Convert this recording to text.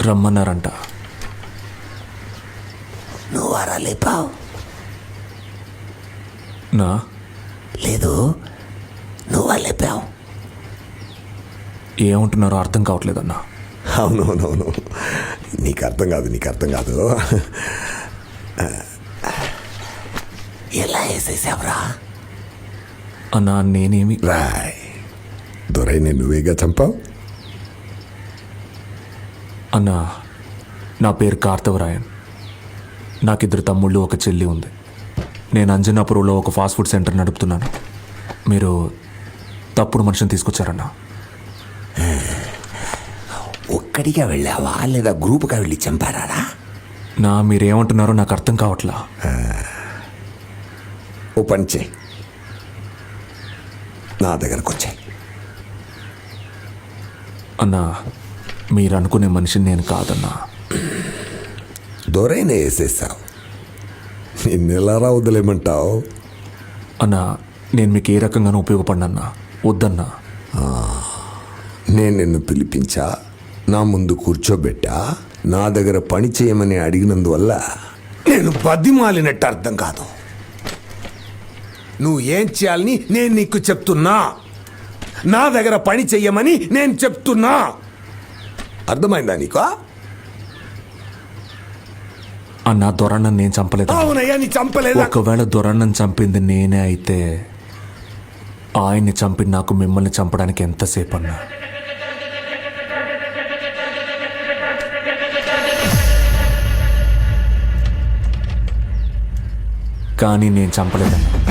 రమ్మన్నారంట. నువ్వు వారా లేపావు? నా లేదు, నువ్వా లేపావు? ఏమంటున్నారో అర్థం కావట్లేదన్నా. అవునవునవును, నీకు అర్థం కాదు. ఎలా వేసేసావురా? అన్నా నేనేమి రాయ్, దొరైని నువ్వేగా చంపావు? అన్నా, నా పేరు కార్తవరాయన్. నాకిద్దరు తమ్ముళ్ళు, ఒక చెల్లి ఉంది. నేను అంజనాపురంలో ఒక ఫాస్ట్ ఫుడ్ సెంటర్ నడుపుతున్నాను. మీరు తప్పుడు మనిషిని తీసుకొచ్చారన్నా. ఒక్కడిగా వెళ్ళావా లేదా గ్రూప్గా వెళ్ళి చంపారా? మీరేమంటున్నారో నాకు అర్థం కావట్లా. ఓ పని చేయి, నా దగ్గరకు వచ్చాయి. అన్నా, మీరు అనుకునే మనిషిని నేను కాదన్నా. దొరైన వేసేసావు, నిన్నెలారా వదిలేమంటావు? అన్నా, నేను మీకు ఏ రకంగానూ ఉపయోగపడినన్నా. వద్దన్నా. నేను నిన్ను పిలిపించా, నా ముందు కూర్చోబెట్టా, నా దగ్గర పని చేయమని అడిగినందువల్ల నేను బతిమాలినట్టు అర్థం కాదు. నువ్వు ఏం చేయాలని నేను నీకు చెప్తున్నా, నా దగ్గర పని చెయ్యమని నేను చెప్తున్నా. అర్థమైందా నీకు? అన్నా, దొరన్నను నేను చంపలేదు. అవునయ్యా, నీ చంపలేదు. ఒకవేళ దొరన్నను చంపింది నేనే అయితే ఆయన్ని చంపి నాకు మిమ్మల్ని చంపడానికి ఎంతసేపు అన్నా? కానీ నేను చంపలేదన్నా.